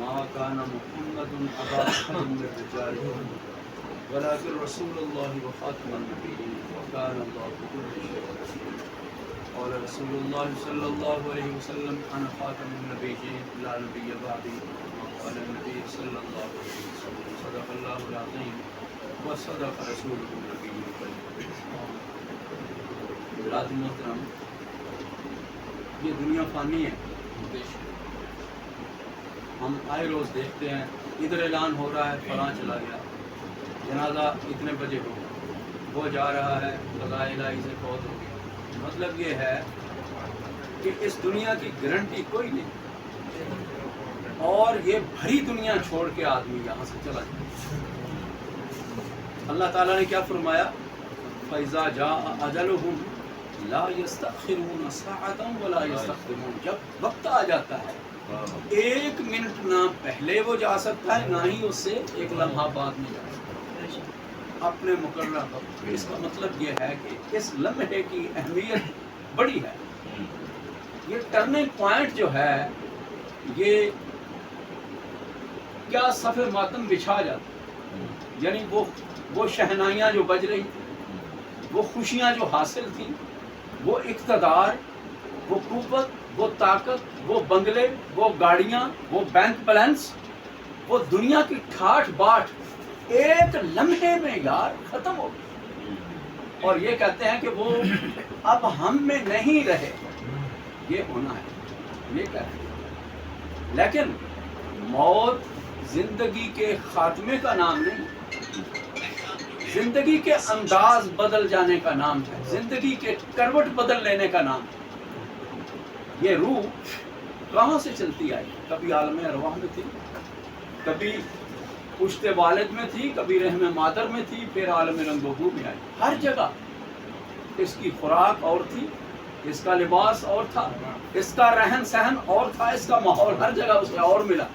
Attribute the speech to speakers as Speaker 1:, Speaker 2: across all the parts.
Speaker 1: ما كان محمد أبا أحد من رجالكم ولكن رسول الله وخاتم النبيين وكان الله بكل شيء عليما. قال رسول الله صلى الله عليه وسلم أنا خاتم النبيين لا نبي بعدي. قال النبي صلى الله عليه وسلم صدق الله العظيم وصدق رسوله النبي الكريم. حضرات محترم، یہ دنیا فانی ہے. ہم آئے روز دیکھتے ہیں ادھر اعلان ہو رہا ہے فلاں چلا گیا، جنازہ اتنے بجے ہو، وہ جا رہا ہے قضاء الہی سے فوت ہو گیا. مطلب یہ ہے کہ اس دنیا کی گارنٹی کوئی نہیں، اور یہ بھری دنیا چھوڑ کے آدمی یہاں سے چلا جائے. اللہ تعالیٰ نے کیا فرمایا؟ فَإِذَا جَاءَ أَجَلُهُمْ لَا يَسْتَأْخِرُونَ سَاعَةً وَلَا يَسْتَقْدِمُونَ. جب وقت آ جاتا ہے ایک منٹ نہ پہلے وہ جا سکتا ہے، نہ ہی اس سے ایک لمحہ بعد میں جا سکتا ہے اپنے مقررہ وقت. اس کا مطلب یہ ہے کہ اس لمحے کی اہمیت بڑی ہے. یہ ٹرننگ پوائنٹ جو ہے، یہ کیا صف ماتم بچھا جاتا ہے. یعنی وہ شہنائیاں جو بج رہی، وہ خوشیاں جو حاصل تھیں، وہ اقتدار، وہ قوت، وہ طاقت، وہ بنگلے، وہ گاڑیاں، وہ بینک بیلنس، وہ دنیا کی ٹھاٹھ باٹھ ایک لمحے میں یار ختم ہو گئی. اور یہ کہتے ہیں کہ وہ اب ہم میں نہیں رہے. یہ ہونا ہے، یہ کہتے ہیں. لیکن موت زندگی کے خاتمے کا نام نہیں، زندگی کے انداز بدل جانے کا نام ہے، زندگی کے کروٹ بدل لینے کا نام ہے. یہ روح کہاں سے چلتی آئی؟ کبھی عالم ارواح میں تھی، کبھی پشت والد میں تھی، کبھی رحم مادر میں تھی، پھر عالم رنگ و بو میں آئی. ہر جگہ اس کی خوراک اور تھی، اس کا لباس اور تھا، اس کا رہن سہن اور تھا، اس کا ماحول ہر جگہ اسے اور ملا،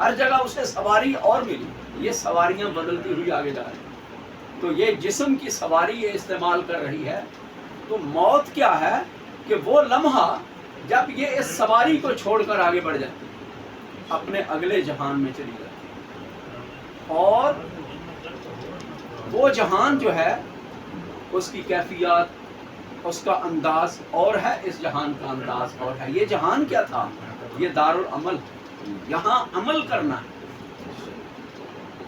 Speaker 1: ہر جگہ اسے سواری اور ملی. یہ سواریاں بدلتی ہوئی آگے جا رہی. تو یہ جسم کی سواری یہ استعمال کر رہی ہے. تو موت کیا ہے کہ وہ لمحہ جب یہ اس سواری کو چھوڑ کر آگے بڑھ جاتی ہے، اپنے اگلے جہان میں چلی جاتی ہے. اور وہ جہان جو ہے اس کی کیفیات، اس کا انداز اور ہے، اس جہان کا انداز اور ہے. یہ جہان کیا تھا؟ یہ دارالعمل، یہاں عمل کرنا ہے،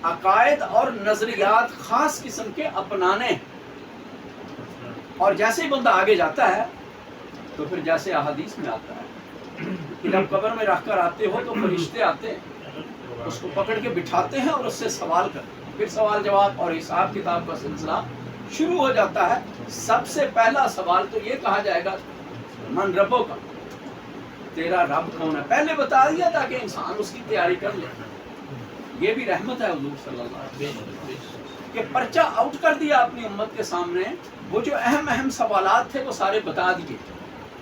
Speaker 1: عقائد اور نظریات خاص قسم کے اپنانے. اور جیسے ہی بندہ آگے جاتا ہے تو پھر جیسے احادیث میں آتا ہے کہ جب قبر میں رکھ کر آتے ہو تو فرشتے آتے ہیں، اس کو پکڑ کے بٹھاتے ہیں اور اس سے سوال کرتے ہیں. پھر سوال جواب اور حساب کتاب کا سلسلہ شروع ہو جاتا ہے. سب سے پہلا سوال تو یہ کہا جائے گا من ربو کا، تیرا رب کون ہے؟ پہلے بتا دیا تاکہ انسان اس کی تیاری کر لے. یہ بھی رحمت ہے حضور صلی اللہ علیہ وسلم کہ پرچہ آؤٹ کر دیا اپنی امت کے سامنے. وہ جو اہم اہم سوالات تھے وہ سارے بتا دیے.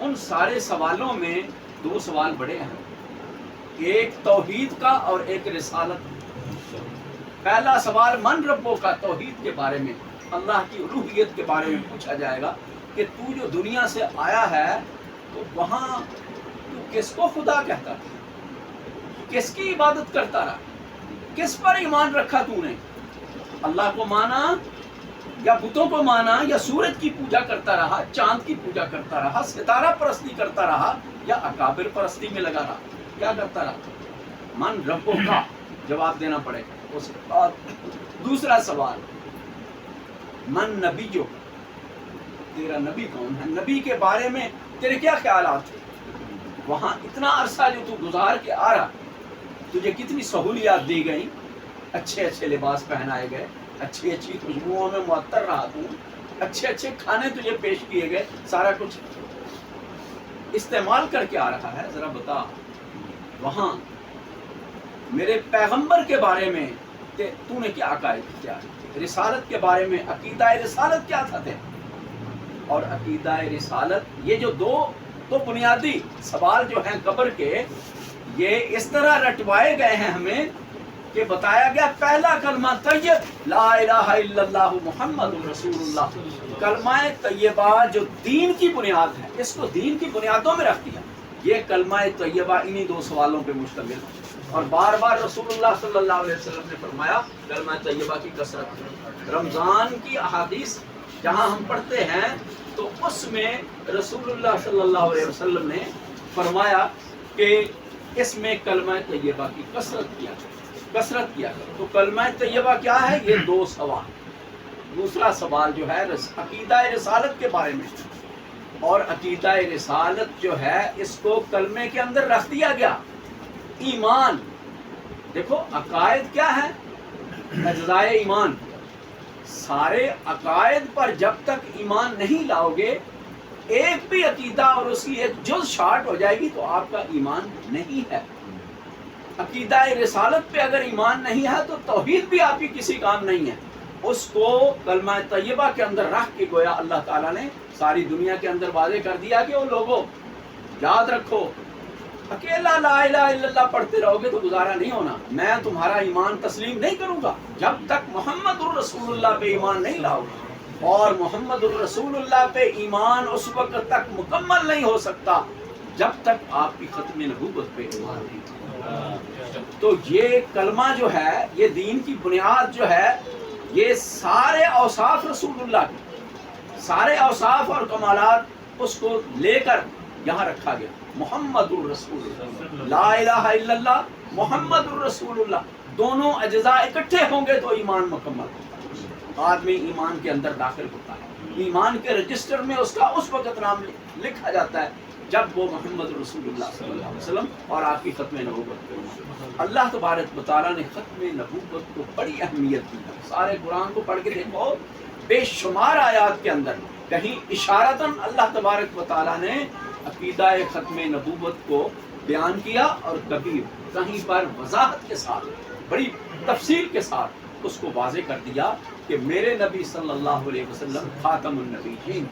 Speaker 1: ان سارے سوالوں میں دو سوال بڑے اہم، ایک توحید کا اور ایک رسالت. پہلا سوال من ربو کا، توحید کے بارے میں، اللہ کی الوہیت کے بارے میں پوچھا جائے گا کہ تو جو دنیا سے آیا ہے تو وہاں تو کس کو خدا کہتا تھا، کس کی عبادت کرتا رہا، کس پر ایمان رکھا تو نے؟ اللہ کو مانا یا بتوں کو مانا، یا سورج کی پوجا کرتا رہا، چاند کی پوجا کرتا رہا، ستارہ پرستی کرتا رہا، یا اکابر پرستی میں لگا رہا؟ کیا کرتا رہا؟ من ربو کا جواب دینا پڑے گا. اس کے بعد دوسرا سوال من نبی جو، تیرا نبی کون ہے؟ نبی کے بارے میں تیرے کیا خیالات تھے؟ وہاں اتنا عرصہ جو تو گزار کے آ رہا، تجھے کتنی سہولیات دی گئیں، اچھے اچھے لباس پہنائے گئے، اچھی اچھی خوشبوؤں میں معطر رہا تو، اچھے اچھے کھانے تجھے پیش کیے گئے، سارا کچھ استعمال کر کے آ رہا ہے. ذرا بتا وہاں میرے پیغمبر کے بارے میں تو نے کیا عقائد کیا، رسالت کے بارے میں عقیدہ رسالت کیا تھا تیرا؟ اور عقیدہ رسالت، یہ جو دو بنیادی سوال جو ہیں قبر کے، یہ اس طرح رٹوائے گئے ہیں ہمیں کہ بتایا گیا پہلا کلمہ طیب لا الہ الا اللہ محمد رسول اللہ، کلمہ طیبہ جو دین کی بنیاد ہے، اس کو دین کی بنیادوں میں رکھ دیا. یہ کلمہ طیبہ انہی دو سوالوں پہ مشتمل ہے، اور بار بار رسول اللہ صلی اللہ علیہ وسلم نے فرمایا کلمہ طیبہ کی کثرت۔ رمضان کی احادیث جہاں ہم پڑھتے ہیں تو اس میں رسول اللہ صلی اللہ علیہ وسلم نے فرمایا کہ اس میں کلمہ طیبہ کی کثرت کیا کرو۔ تو کلمہ طیبہ کیا ہے؟ یہ دو سوال۔ دوسرا سوال جو ہے عقیدہ رسالت کے بارے میں، اور عقیدہ رسالت جو ہے اس کو کلمے کے اندر رکھ دیا گیا۔ ایمان، دیکھو عقائد کیا ہے؟ اجزائے ایمان۔ سارے عقائد پر جب تک ایمان نہیں لاؤ گے، ایک بھی عقیدہ اور اس کی ایک جز شارٹ ہو جائے گی تو آپ کا ایمان نہیں ہے۔ عقیدہ رسالت پہ اگر ایمان نہیں ہے تو توحید بھی آپ کی کسی کام نہیں ہے۔ اس کو کلمہ طیبہ کے اندر رکھ کے گویا اللہ تعالیٰ نے ساری دنیا کے اندر واضح کر دیا کہ وہ لوگوں یاد رکھو، اکیلا لا الہ الا اللہ پڑھتے رہو گے تو گزارا نہیں ہونا، میں تمہارا ایمان تسلیم نہیں کروں گا جب تک محمد الرسول اللہ پہ ایمان نہیں لاؤ گے، اور محمد الرسول اللہ پہ ایمان اس وقت تک مکمل نہیں ہو سکتا جب تک آپ کی ختم نبوت پہ ایمان نہیں ہوگا۔ تو یہ کلمہ جو ہے، یہ دین کی بنیاد جو ہے، یہ سارے اوصاف رسول اللہ کے، سارے اوصاف اور کمالات اس کو لے کر یہاں رکھا گیا۔ محمد الرسول اللہ، لا الہ الا اللہ، محمد الرسول اللہ، دونوں اجزاء اکٹھے ہوں گے تو ایمان مکمل ہوتا ہے، آدمی ایمان کے اندر داخل ہوتا ہے، ایمان کے رجسٹر میں اس کا اس وقت نام لکھا جاتا ہے جب وہ محمد رسول اللہ صلی اللہ علیہ وسلم اور آپ کی ختم نبوت پہ۔ اللہ تبارک و تعالیٰ نے ختم نبوت کو بڑی اہمیت دی ہے۔ سارے قرآن کو پڑھ کے دیکھو، بے شمار آیات کے اندر کہیں اشارتاً اللہ تبارک و تعالیٰ نے عقیدہ ختم نبوت کو بیان کیا، اور کبھی کہیں پر وضاحت کے ساتھ، بڑی تفصیل کے ساتھ اس کو واضح کر دیا کہ میرے نبی صلی اللہ علیہ وسلم خاتم النبیین۔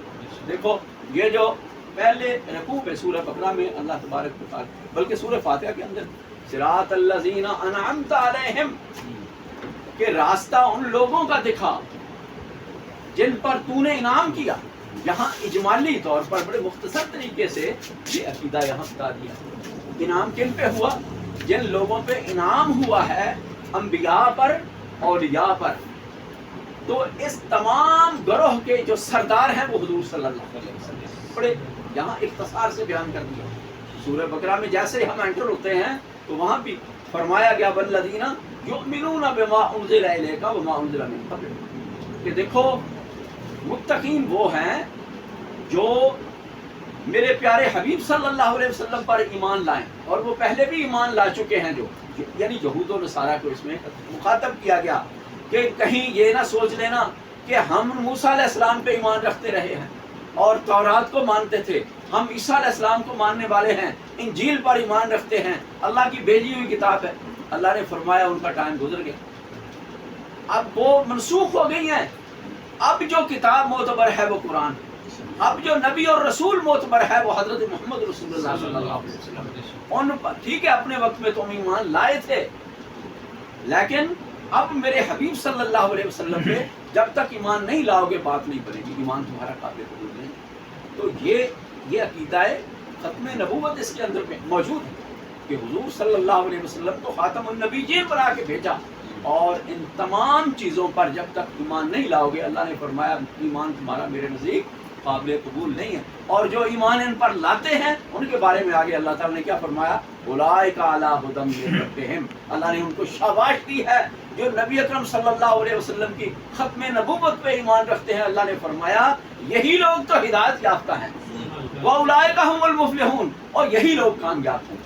Speaker 1: دیکھو یہ جو پہلے رکوع ہے سورہ بقرہ میں اللہ تبارک و تعالیٰ، بلکہ سورہ فاتحہ کے اندر صراط الذین انعمت علیہم، کہ راستہ ان لوگوں کا دکھا جن پر تو نے انعام کیا۔ یہاں اجمالی طور پر بڑے مختصر طریقے سے یہ عقیدہ یہاں بتا دیا۔ انعام کن پہ ہوا؟ جن لوگوں پہ انعام ہوا ہے، انبیاء پر، اولیاء پر۔ تو اس تمام گروہ کے جو سردار ہیں وہ حضور صلی اللہ علیہ وسلم، بڑے یہاں اختصار سے بیان کر دیا۔ سورہ بقرہ میں جیسے ہم انٹر ہوتے ہیں تو وہاں بھی فرمایا گیا والذین یؤمنون بما انزل الیک وما انزل من قبلک، کہ دیکھو متقین وہ ہیں جو میرے پیارے حبیب صلی اللہ علیہ وسلم پر ایمان لائیں، اور وہ پہلے بھی ایمان لا چکے ہیں، جو یعنی یہود و نصارہ کو اس میں مخاطب کیا گیا کہ کہیں یہ نہ سوچ لینا کہ ہم موسیٰ علیہ السلام پہ ایمان رکھتے رہے ہیں اور تورات کو مانتے تھے، ہم عیسیٰ علیہ السلام کو ماننے والے ہیں، انجیل پر ایمان رکھتے ہیں، اللہ کی بھیجی ہوئی کتاب ہے۔ اللہ نے فرمایا ان کا ٹائم گزر گیا، اب وہ منسوخ ہو گئی ہیں۔ اب جو کتاب معتبر ہے وہ قرآن ہے، اب جو نبی اور رسول معتبر ہے وہ حضرت محمد رسول اللہ صلی اللہ علیہ وسلم۔ ان پر ٹھیک ہے اپنے وقت میں تم ایمان لائے تھے، لیکن اب میرے حبیب صلی اللہ علیہ وسلم پہ جب تک ایمان نہیں لاؤ گے بات نہیں بنے گی، ایمان تمہارا قابل قبول نہیں۔ تو یہ عقیدہ ختم نبوت اس کے اندر موجود ہے کہ حضور صلی اللہ علیہ وسلم کو خاتم النبیین بنا کے بھیجا، اور ان تمام چیزوں پر جب تک ایمان نہیں لاؤ گے اللہ نے فرمایا ایمان تمہارا میرے نزدیک قابل قبول نہیں ہے۔ اور جو ایمان ان پر لاتے ہیں ان کے بارے میں آگے اللہ تعالیٰ نے کیا فرمایا؟ اولئک علی ھدی من ربہم، اللہ نے ان کو شاباش دی ہے جو نبی اکرم صلی اللہ علیہ وسلم کی ختم نبوت پہ ایمان رکھتے ہیں۔ اللہ نے فرمایا یہی لوگ تو ہدایت یافتہ ہیں، واولئک ھم المفلحون، اور یہی لوگ کامیاب ہیں۔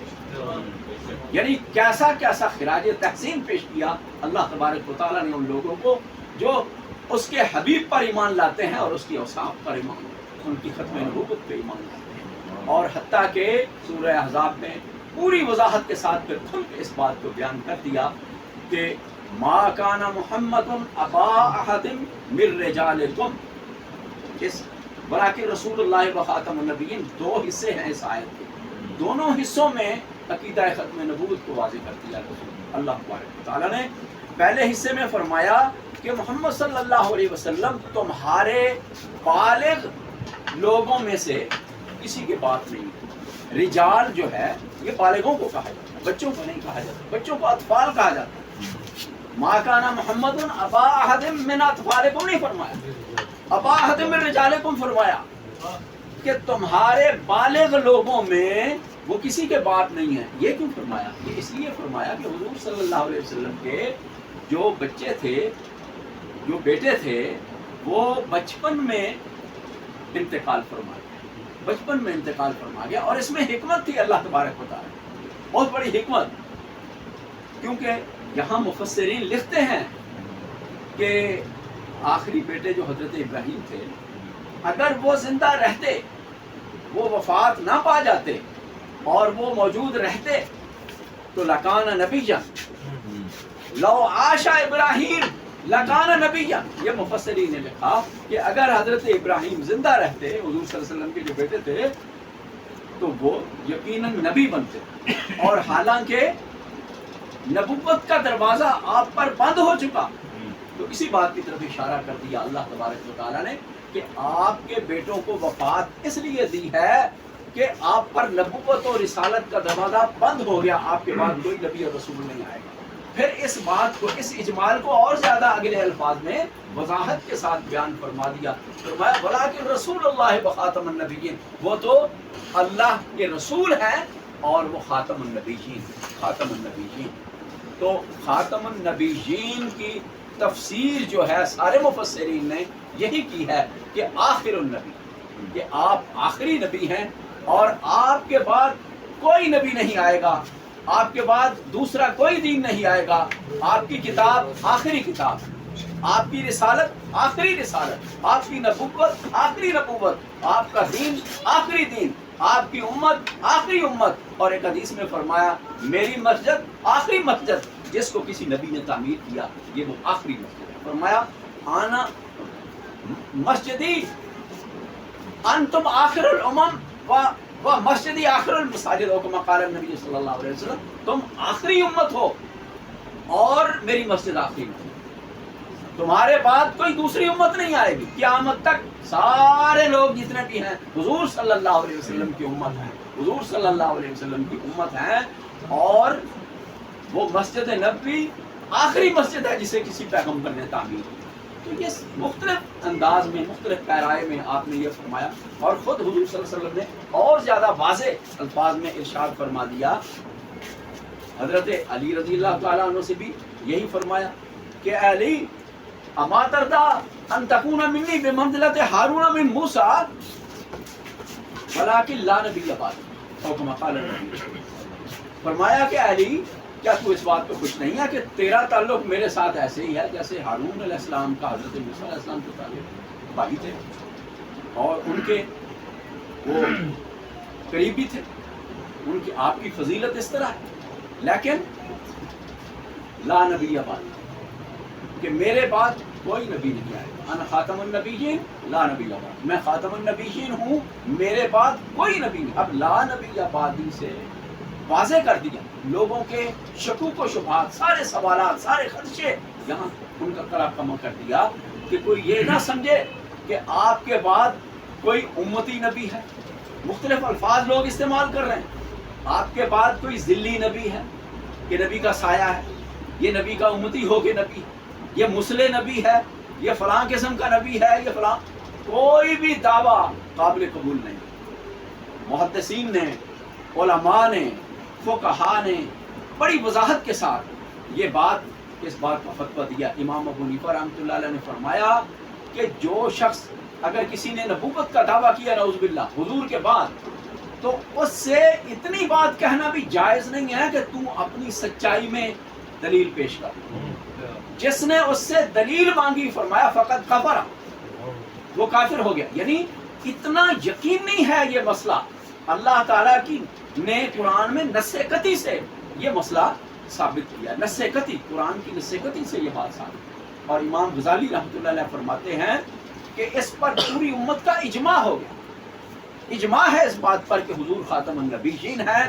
Speaker 1: یعنی کیسا کیسا خراج تحسین پیش کیا اللہ تبارک و تعالیٰ نے ان لوگوں کو جو اس کے حبیب پر ایمان لاتے ہیں اور اس کی اوصاف پر ایمان، ان کی ختم نبوت پہ ایمان لاتے ہیں۔ اور حتیٰ کہ سورہ احزاب میں پوری وضاحت کے ساتھ پھر کھل کے اس بات کو بیان کر دیا کہ ما کان محمد ابا احد من رجالکم، اس ولیکن رسول اللہ و خاتم النبیین، دو حصے ہیں اس آیت کے، دونوں حصوں میں عقیدہ ختم نبوت کو واضح کر دیا اللہ تبارک تعالیٰ نے۔ پہلے حصے میں فرمایا کہ محمد صلی اللہ علیہ وسلم تمہارے بالغ لوگوں میں سے کسی کے بات نہیں، رجال جو ہے یہ بالغوں کو کہا جاتا ہے، بچوں کو نہیں کہا جاتا، بچوں کو اطفال کہا جاتا ہے۔ ما کان محمد ابا احد من اطفالکم نہیں فرمایا، ابا احد من رجالکم فرمایا کہ تمہارے بالغ لوگوں میں وہ کسی کے باپ نہیں ہے۔ یہ کیوں فرمایا؟ یہ اس لیے فرمایا کہ حضور صلی اللہ علیہ وسلم کے جو بچے تھے، جو بیٹے تھے، وہ بچپن میں انتقال فرما گیا، بچپن میں انتقال فرما گیا، اور اس میں حکمت تھی اللہ تبارک و تعالی، بہت بڑی حکمت، کیونکہ یہاں مفسرین لکھتے ہیں کہ آخری بیٹے جو حضرت ابراہیم تھے، اگر وہ زندہ رہتے، وہ وفات نہ پا جاتے اور وہ موجود رہتے تو لکان نبیا، لو عاش ابراہیم لکان نبیا۔ یہ مفسرین نے لکھا کہ اگر حضرت ابراہیم زندہ رہتے، حضور صلی اللہ علیہ وسلم کے جو بیٹے تھے، تو وہ یقیناً نبی بنتے، اور حالانکہ نبوت کا دروازہ آپ پر بند ہو چکا۔ تو اسی بات کی طرف اشارہ کر دیا اللہ تبارک و تعالیٰ نے کہ آپ کے بیٹوں کو وفات اس لیے دی ہے کہ آپ پر نبوت اور رسالت کا دروازہ بند ہو گیا، آپ کے بعد کوئی نبی اور رسول نہیں آئے گا۔ پھر اس بات کو، اس اجمال کو اور زیادہ اگلے الفاظ میں وضاحت کے ساتھ بیان فرما دیا، فرمایا ولیکن رسول اللہ وخاتم النبیین، وہ تو اللہ کے رسول ہیں اور وہ خاتم النبیین، خاتم النبیین۔ تو خاتم النبیین کی تفسیر جو ہے سارے مفسرین نے یہی کی ہے کہ آخر النبی، کہ آپ آخری نبی ہیں، اور آپ کے بعد کوئی نبی نہیں آئے گا، آپ کے بعد دوسرا کوئی دین نہیں آئے گا، آپ کی کتاب آخری کتاب، آپ کی رسالت آخری رسالت، آپ کی نبوت آخری نبوت، آپ کا دین آخری دین، آپ کی امت آخری امت۔ اور ایک حدیث میں فرمایا میری مسجد آخری مسجد، جس کو کسی نبی نے تعمیر کیا یہ وہ آخری مسجد ہے۔ فرمایا آنا مسجدی انتم آخر الامم و مسجدی آخر المساجد، کما قال النبی صلی اللہ علیہ وسلم، تم آخری امت ہو اور میری مسجد آخری امت، تمہارے بعد کوئی دوسری امت نہیں آئے گی، قیامت تک سارے لوگ جتنے بھی ہیں حضور صلی اللہ علیہ وسلم کی امت ہیں، حضور صلی اللہ علیہ وسلم کی امت ہیں، اور وہ مسجد نبوی آخری مسجد ہے جسے کسی پیغمبر نے تعمیر کی۔ تو یہ مختلف انداز میں، مختلف پیرائے میں آپ نے یہ فرمایا، اور خود حضور صلی اللہ علیہ وسلم نے اور زیادہ واضح الفاظ میں ارشاد فرما دیا۔ حضرت علی رضی اللہ تعالیٰ عنہ سے بھی یہی فرمایا کہ اے علی اما ترضا ان تکون منی بمنزلۃ ہارون من موسیٰ ولکن لا نبی بعد، او کما قال النبی۔ فرمایا کہ علی کیا تو اس بات پہ خوش نہیں ہے کہ تیرا تعلق میرے ساتھ ایسے ہی ہے جیسے ہارون علیہ السلام کا حضرت موسیٰ علیہ السلام کے تعلق، بھائی تھے اور ان کے وہ قریبی تھے، ان کی آپ کی فضیلت اس طرح ہے، لیکن لا نبی بعد، کہ میرے بعد کوئی نبی نہیں آئے گا، انا خاتم النبیین لا نبی بعد، میں خاتم النبیین ہوں، میرے بعد کوئی نبی نہیں۔ اب لا نبی بعدی سے واضح کر دیا لوگوں کے شکوک و شبہات، سارے سوالات، سارے خدشے، یہاں ان کا کلا کم کر دیا کہ کوئی یہ نہ سمجھے کہ آپ کے بعد کوئی امتی نبی ہے۔ مختلف الفاظ لوگ استعمال کر رہے ہیں، آپ کے بعد کوئی ذلی نبی ہے کہ نبی کا سایہ ہے، یہ نبی کا امتی ہو کے نبی ہے، یہ مسلح نبی ہے، یہ فلاں قسم کا نبی ہے، یہ فلاں، کوئی بھی دعویٰ قابل قبول نہیں۔ محدثین نے، علماء نے، فقہاء نے بڑی وضاحت کے ساتھ یہ بات، اس بات کا فتویٰ دیا۔ امام ابو حنیفہ رحمۃ اللہ علیہ نے فرمایا کہ جو شخص اگر کسی نے نبوت کا دعویٰ کیا نعوذ باللہ حضور کے بعد، تو اس سے اتنی بات کہنا بھی جائز نہیں ہے کہ تو اپنی سچائی میں دلیل پیش کر۔ جس نے اس سے دلیل مانگی فرمایا فقط کفر، وہ کافر ہو گیا۔ یعنی اتنا یقینی ہے یہ مسئلہ، اللہ تعالیٰ کی نے قرآن میں نص قطعی سے یہ مسئلہ ثابت کیا، نص قطعی، قرآن کی نص قطعی سے یہ بات ثابت۔ اور امام غزالی رحمۃ اللہ علیہ فرماتے ہیں کہ اس پر پوری امت کا اجماع ہو گیا، اجماع ہے اس بات پر کہ حضور خاتم النبیین ہے،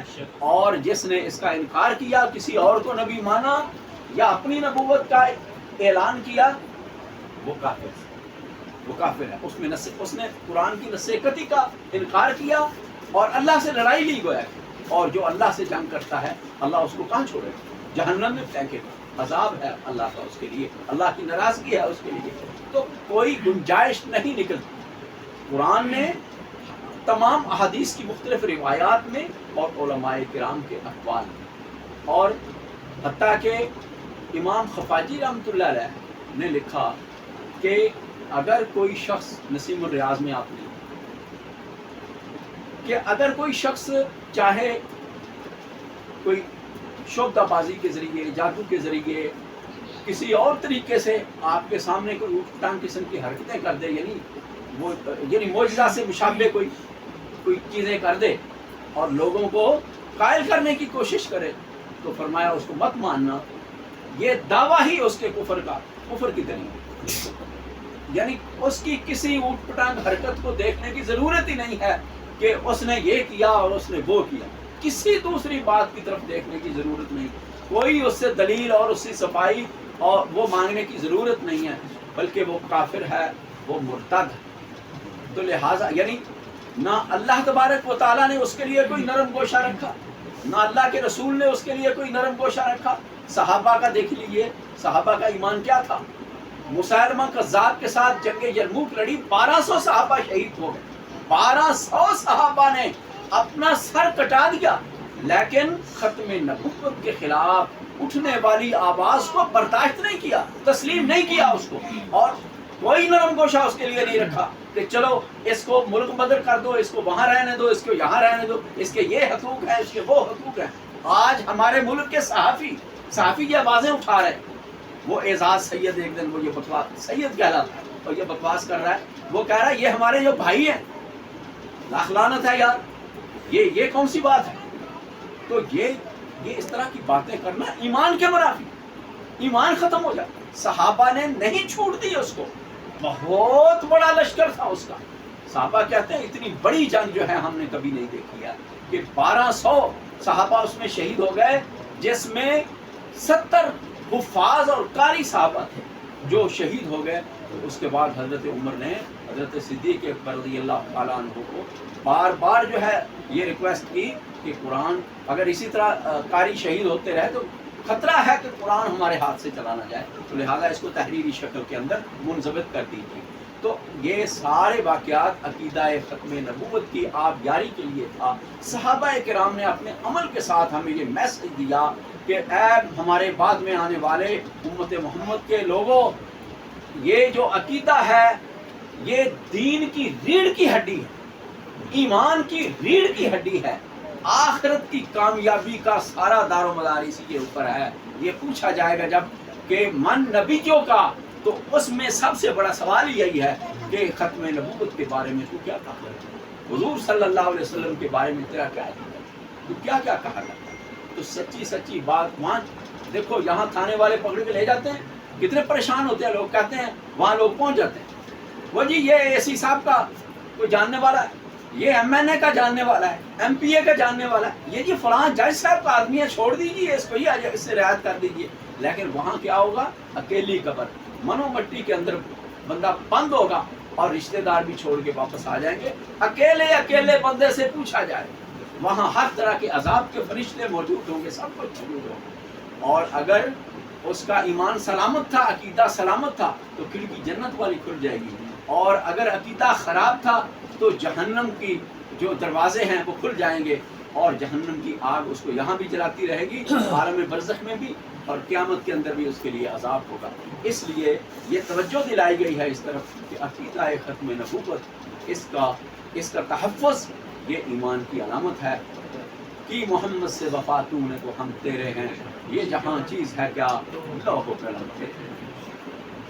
Speaker 1: اور جس نے اس کا انکار کیا، کسی اور کو نبی مانا یا اپنی نبوت کا اعلان کیا، وہ کافر ہے، وہ کافر ہے۔ اس نے قرآن کی نص قطعی کا انکار کیا اور اللہ سے لڑائی لی گویا، اور جو اللہ سے جنگ کرتا ہے اللہ اس کو کہاں چھوڑے گا؟ جہنم میں پھینکے گا، عذاب ہے اللہ کا اس کے لیے، اللہ کی ناراضگی ہے اس کے لیے، تو کوئی گنجائش نہیں نکلتی۔ قرآن نے تمام احادیث کی مختلف روایات میں اور علماء کرام کے اقوال میں، اور حتیٰ کہ امام خفاجی رحمۃ اللہ علیہ نے لکھا کہ اگر کوئی شخص، نسیم الریاض میں آپ نے، کہ اگر کوئی شخص چاہے کوئی شعبدہ بازی کے ذریعے، جادو کے ذریعے، کسی اور طریقے سے آپ کے سامنے کوئی اوٹ پٹانگ قسم کی حرکتیں کر دے، یعنی معجزہ سے مشابہ کوئی چیزیں کر دے اور لوگوں کو قائل کرنے کی کوشش کرے، تو فرمایا اس کو مت ماننا، یہ دعویٰ ہی اس کے کفر کی دلیل، یعنی اس کی کسی اوٹ پٹانگ حرکت کو دیکھنے کی ضرورت ہی نہیں ہے کہ اس نے یہ کیا اور اس نے وہ کیا، کسی دوسری بات کی طرف دیکھنے کی ضرورت نہیں، کوئی اس سے دلیل اور اس سے صفائی اور وہ مانگنے کی ضرورت نہیں ہے، بلکہ وہ کافر ہے، وہ مرتد ہے۔ تو لہٰذا یعنی نہ اللہ تبارک و تعالیٰ نے اس کے لیے کوئی نرم گوشہ رکھا، نہ اللہ کے رسول نے اس کے لیے کوئی نرم گوشہ رکھا۔ صحابہ کا دیکھ لیجیے، صحابہ کا ایمان کیا تھا۔ مسیلمہ کذاب کے ساتھ جنگ یرموک لڑی، 1200 صحابہ شہید ہو گئے، 1200 صحابہ نے اپنا سر کٹا دیا، لیکن ختم نبوت کے خلاف اٹھنے والی آواز کو برداشت نہیں کیا، تسلیم نہیں کیا اس کو، اور کوئی نرم گوشہ اس کے لیے نہیں رکھا کہ چلو اس کو ملک بدر کر دو، اس کو وہاں رہنے دو، اس کو یہاں رہنے دو، اس کے یہ حقوق ہیں، اس کے وہ حقوق ہیں۔ آج ہمارے ملک کے صحافی یہ آوازیں اٹھا رہے ہیں۔ وہ اعزاز سید ایک دن وہ یہ بکواس سید کہلاتا ہے اور یہ بکواس کر رہا ہے، وہ کہہ رہا ہے یہ ہمارے جو بھائی ہیں، لاکھ لعنت ہے یار، یہ کون سی بات ہے؟ تو یہ اس طرح کی باتیں کرنا ایمان کے منافی، ایمان ختم ہو جاتا۔ صحابہ نے نہیں چھوٹ دی اس کو، بہت بڑا لشکر تھا اس کا۔ صحابہ کہتے ہیں اتنی بڑی جنگ جو ہے ہم نے کبھی نہیں دیکھی ہے، کہ 1200 صحابہ اس میں شہید ہو گئے، جس میں 70 حفاظ اور قاری صحابہ تھے جو شہید ہو گئے۔ تو اس کے بعد حضرت عمر نے حضرت صدیق اکبر رضی اللہ تعالیٰ عنہ کو بار بار جو ہے یہ ریکویسٹ کی کہ قرآن اگر اسی طرح قاری شہید ہوتے رہے تو خطرہ ہے کہ قرآن ہمارے ہاتھ سے چلا نہ جائے، تو لہٰذا اس کو تحریری شکل کے اندر منضبط کر دیجیے۔ تو یہ سارے واقعات عقیدہ ختم نبوت کی آبیاری کے لیے تھا۔ صحابہ کرام نے اپنے عمل کے ساتھ ہمیں یہ میسج دیا کہ اے ہمارے بعد میں آنے والے امت محمد کے لوگوں، یہ جو عقیدہ ہے یہ دین کی ریڑھ کی ہڈی ہے، ایمان کی ریڑھ کی ہڈی ہے، آخرت کی کامیابی کا سارا دار و مدار اسی کے اوپر ہے۔ یہ پوچھا جائے گا جب کہ من نبیوں کا، تو اس میں سب سے بڑا سوال یہی ہے کہ ختم نبوت کے بارے میں تو کیا کہا ہے، حضور صلی اللہ علیہ وسلم کے بارے میں تیرا کیا ہے، تو کیا کیا کہا جاتا ہے۔ تو سچی بات وہاں دیکھو، یہاں تھانے والے پکڑ کے لے جاتے ہیں، کتنے پریشان ہوتے ہیں لوگ، کہتے ہیں وہاں لوگ پہنچ جاتے ہیں، وہ جی یہ اے سی صاحب کا کوئی جاننے والا ہے، یہ ایم این اے کا جاننے والا ہے، ایم پی اے کا جاننے والا ہے، یہ جی فلاں جج صاحب کا آدمی ہے، چھوڑ دیجیے اس کو، ہی اس سے رعایت کر دیجیے۔ لیکن وہاں کیا ہوگا؟ اکیلی قبر، منو مٹی کے اندر بندہ بند ہوگا، اور رشتہ دار بھی چھوڑ کے واپس آ جائیں گے، اکیلے بندے سے پوچھا جائے۔ وہاں ہر طرح کے عذاب کے فرشتے موجود ہوں گے، سب کچھ موجود ہوگا، اور اگر اس کا ایمان سلامت تھا، عقیدہ سلامت تھا، تو کھڑکی جنت والی کھل جائے گی، اور اگر عقیدہ خراب تھا تو جہنم کی جو دروازے ہیں وہ کھل جائیں گے، اور جہنم کی آگ اس کو یہاں بھی جلاتی رہے گی، عالم برزخ میں بھی، اور قیامت کے اندر بھی اس کے لیے عذاب ہوگا۔ اس لیے یہ توجہ دلائی گئی ہے اس طرف کہ عقیدہ ختم نبوت، اس کا تحفظ یہ ایمان کی علامت ہے کہ محمد سے وفا تو نے تو ہم تیرے ہیں، یہ جہاں چیز ہے کیا لوح و قلم تھے۔